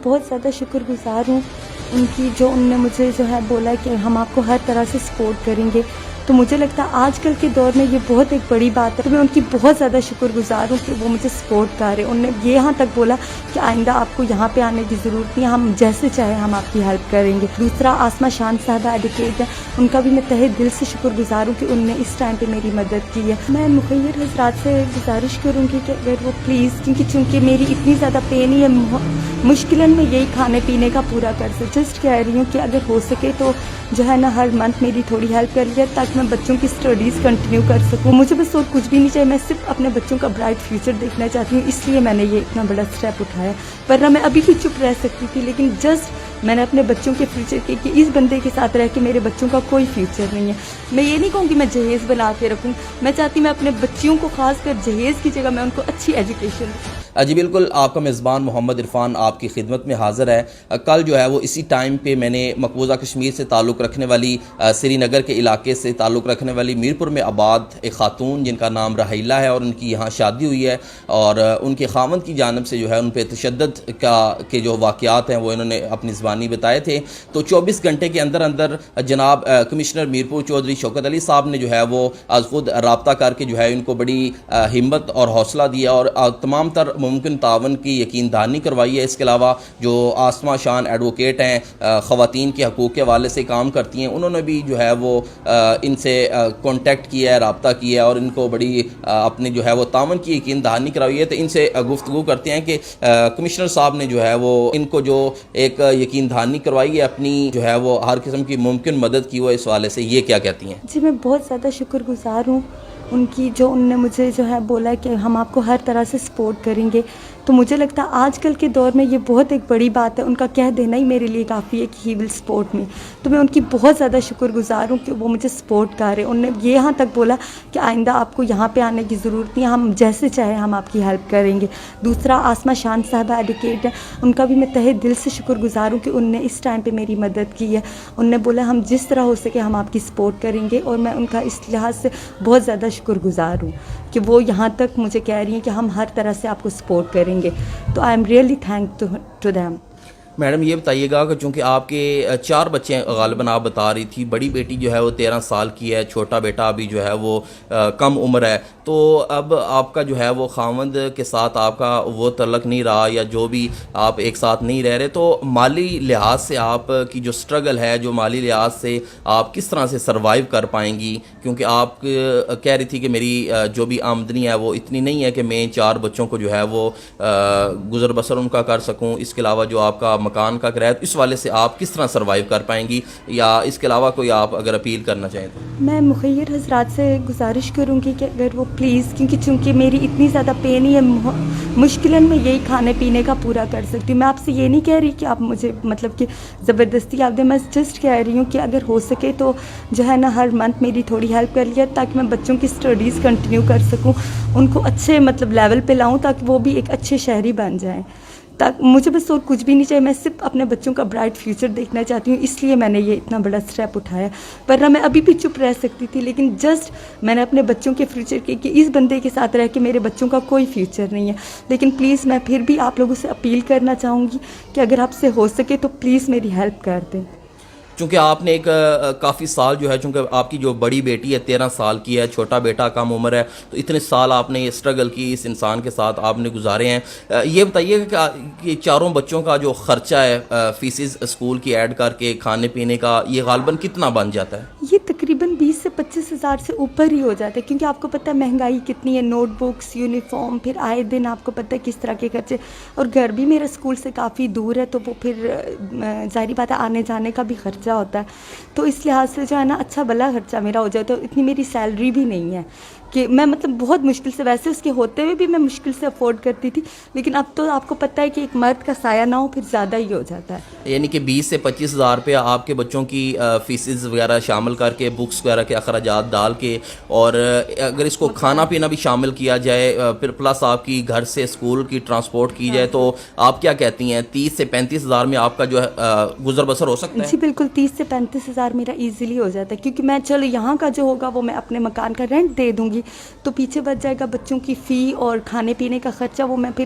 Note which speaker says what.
Speaker 1: بہت زیادہ شکر گزار ہوں ان کی، جو ان نے مجھے جو ہے بولا کہ ہم آپ کو ہر طرح سے سپورٹ کریں گے. تو مجھے لگتا ہے آج کل کے دور میں یہ بہت ایک بڑی بات ہے. تو میں ان کی بہت زیادہ شکر گزار ہوں کہ وہ مجھے سپورٹ کر رہے ہیں. انہوں نے یہاں تک بولا کہ آئندہ آپ کو یہاں پہ آنے کی ضرورت نہیں ہے، ہم جیسے چاہیں ہم آپ کی ہیلپ کریں گے. دوسرا آسما شان صاحبہ ایڈوکیٹ ہے، ان کا بھی میں تہہ دل سے شکر گزار ہوں کہ ان نے اس ٹائم پہ میری مدد کی ہے. میں مخیر حضرات سے گزارش کروں گی کہ اگر وہ پلیز، کیونکہ چونکہ میری اتنی زیادہ پین ہی ہے، مشکلاً میں یہی کھانے پینے کا پورا کر سکوں. جسٹ کہہ رہی ہوں کہ اگر ہو سکے تو جو ہے نا ہر منتھ میری تھوڑی ہیلپ کر لیا تاکہ میں بچوں کی اسٹڈیز کنٹینیو کر سکوں. مجھے بس اور کچھ بھی نہیں چاہیے، میں صرف اپنے بچوں کا برائٹ فیوچر دیکھنا چاہتی ہوں. اس لیے میں نے یہ اتنا بڑا اسٹیپ اٹھایا، ورنہ میں ابھی بھی چپ رہ سکتی تھی. لیکن جسٹ میں نے اپنے بچوں کے فیوچر کے کہ اس بندے کے ساتھ رہ کے میرے بچوں کا کوئی فیوچر نہیں ہے. میں یہ نہیں کہوں کہ میں جہیز بنا کے رکھوں، میں چاہتی میں اپنے بچوں کو خاص کر جہیز کی جگہ میں ان کو اچھی ایجوکیشن دوں.
Speaker 2: جی بالکل، آپ کا میزبان محمد عرفان آپ کی خدمت میں حاضر ہے. کل جو ہے وہ اسی ٹائم پہ میں نے مقبوضہ کشمیر سے تعلق رکھنے والی، سری نگر کے علاقے سے تعلق رکھنے والی میرپور میں آباد ایک خاتون جن کا نام رحیلہ ہے اور ان کی یہاں شادی ہوئی ہے، اور ان کے خاوند کی جانب سے جو ہے ان پہ تشدد کے جو واقعات ہیں وہ انہوں نے اپنی زبانی بتائے تھے. تو 24 گھنٹے کے اندر اندر جناب کمشنر میرپور چودھری شوکت علی صاحب نے جو ہے وہ از خود رابطہ کر کے جو ہے ان کو بڑی ہمت اور حوصلہ دیا اور تمام تر ممکن تعاون کی یقین دہانی کروائی ہے. اس کے علاوہ جو آسما شان ایڈوکیٹ ہیں، خواتین کے حقوق کے حوالے سے کام کرتی ہیں، انہوں نے بھی جو ہے وہ ان سے کانٹیکٹ کیا ہے، رابطہ کیا ہے اور ان کو بڑی اپنے جو ہے وہ تعاون کی یقین دہانی کرائی ہے. تو ان سے گفتگو کرتے ہیں کہ کمشنر صاحب نے جو ہے وہ ان کو جو ایک یقین دہانی کروائی ہے، اپنی جو ہے وہ ہر قسم کی ممکن مدد کی، وہ اس حوالے سے یہ کیا کہتی ہیں.
Speaker 1: جی میں بہت زیادہ شکر گزار ہوں ان کی، جو ان نے مجھے جو ہے بولا کہ ہم آپ کو ہر طرح سے سپورٹ کریں گے. تو مجھے لگتا ہے آج کل کے دور میں یہ بہت ایک بڑی بات ہے. ان کا کہہ دینا ہی میرے لیے کافی ہے کہ ہی ول سپورٹ می. تو میں ان کی بہت زیادہ شکر گزار ہوں کہ وہ مجھے سپورٹ کر رہے ہیں. انہوں نے یہاں تک بولا کہ آئندہ آپ کو یہاں پہ آنے کی ضرورت نہیں ہے، ہم جیسے چاہیں ہم آپ کی ہیلپ کریں گے. دوسرا آسما شان صاحبہ ایڈوکیٹ ہے، ان کا بھی میں تہہ دل سے شکر گزار ہوں کہ ان نے اس ٹائم پہ میری مدد کی ہے. انہوں نے بولا ہم جس طرح ہو سکے ہم آپ کی سپورٹ کریں گے، اور میں ان کا اس لحاظ سے بہت زیادہ شکر گزار ہوں کہ وہ یہاں تک مجھے کہہ رہی ہیں کہ ہم ہر طرح سے آپ کو سپورٹ کریں گے. تو I am really thank to them.
Speaker 2: Madam یہ بتائیے گا کہ چونکہ آپ کے 4 بچے غالباً آپ بتا رہی تھی، بڑی بیٹی جو ہے وہ 13 سال کی ہے، چھوٹا بیٹا ابھی جو ہے وہ کم عمر ہے، تو اب آپ کا جو ہے وہ خاوند کے ساتھ آپ کا وہ تعلق نہیں رہا، یا جو بھی آپ ایک ساتھ نہیں رہ رہے، تو مالی لحاظ سے آپ کی جو سٹرگل ہے، جو مالی لحاظ سے آپ کس طرح سے سروائیو کر پائیں گی؟ کیونکہ آپ کہہ رہی تھی کہ میری جو بھی آمدنی ہے وہ اتنی نہیں ہے کہ میں 4 بچوں کو جو ہے وہ گزر بسر ان کا کر سکوں. اس کے علاوہ جو آپ کا مکان کا کرایہ، اس والے سے آپ کس طرح سروائیو کر پائیں گی؟ یا اس کے علاوہ کوئی آپ اگر اپیل کرنا چاہیں تو.
Speaker 1: میں مخیر حضرات سے گزارش کروں گی کہ اگر وہ پلیز، کیونکہ چونکہ میری اتنی زیادہ پین ہی ہے، مشکلاً میں یہی کھانے پینے کا پورا کر سکتی ہوں. میں آپ سے یہ نہیں کہہ رہی کہ آپ مجھے مطلب کہ زبردستی آپ دیں، میں جسٹ کہہ رہی ہوں کہ اگر ہو سکے تو جو ہے نا ہر منتھ میری تھوڑی ہیلپ کر لیا تاکہ میں بچوں کی اسٹڈیز کنٹینیو کر سکوں، ان کو اچھے مطلب لیول پہ لاؤں تاکہ وہ بھی ایک اچھے شہری بن جائیں. مجھے بس اور کچھ بھی نہیں چاہیے، میں صرف اپنے بچوں کا برائٹ فیوچر دیکھنا چاہتی ہوں. اس لیے میں نے یہ اتنا بڑا اسٹیپ اٹھایا، ورنہ میں ابھی بھی چپ رہ سکتی تھی. لیکن جسٹ میں نے اپنے بچوں کے فیوچر کے کہ اس بندے کے ساتھ رہ کے میرے بچوں کا کوئی فیوچر نہیں ہے. لیکن پلیز میں پھر بھی آپ لوگوں سے اپیل کرنا چاہوں گی کہ اگر آپ سے ہو سکے تو پلیز میری ہیلپ کر دیں.
Speaker 2: چونکہ آپ نے ایک کافی سال جو ہے، چونکہ آپ کی جو بڑی بیٹی ہے 13 سال کی ہے، چھوٹا بیٹا کم عمر ہے، تو اتنے سال آپ نے یہ اسٹرگل کی، اس انسان کے ساتھ آپ نے گزارے ہیں. یہ بتائیے کہ 4 بچوں کا جو خرچہ ہے، فیسز اسکول کی ایڈ کر کے کھانے پینے کا، یہ غالباً کتنا بن جاتا ہے؟
Speaker 1: یہ تقریباً 20 سے 25 ہزار سے اوپر ہی ہو جاتا ہے، کیونکہ آپ کو پتہ ہے مہنگائی کتنی ہے، نوٹ بکس، یونیفارم، پھر آئے دن آپ کو پتہ ہے کس طرح کے خرچے، اور گھر بھی میرا اسکول سے کافی دور ہے، تو وہ پھر ظاہری بات ہے آنے جانے کا بھی خرچہ ہوتا ہے. تو اس لحاظ سے جو ہے نا اچھا بھلا خرچہ میرا ہو جاتا ہے. اتنی میری سیلری بھی نہیں ہے کہ میں مطلب بہت مشکل سے، ویسے اس کے ہوتے ہوئے بھی میں مشکل سے افورڈ کرتی تھی، لیکن اب تو آپ کو پتہ ہے کہ ایک مرد کا سایہ نہ ہو پھر زیادہ ہی ہو جاتا ہے.
Speaker 2: یعنی کہ 20 سے 25 ہزار روپیہ آپ کے بچوں کی فیسز وغیرہ شامل کر کے، بکس وغیرہ کے اخراجات ڈال کے، اور اگر اس کو کھانا پینا بھی شامل کیا جائے، پھر پلس آپ کی گھر سے اسکول کی ٹرانسپورٹ کی جائے، تو آپ کیا کہتی ہیں 30 سے 35 ہزار میں آپ کا جو ہے گزر بسر ہو سکتا ہے؟
Speaker 1: جی بالکل 30 سے 35 ہزار میرا ایزیلی ہو جاتا ہے، کیونکہ میں چلو یہاں کا جو ہوگا وہ میں اپنے مکان کا رینٹ دے دوں گی، تو پیچھے بچ جائے گا بچوں کی فی اور کھانے پینے کا خرچہ، وہ میں پھر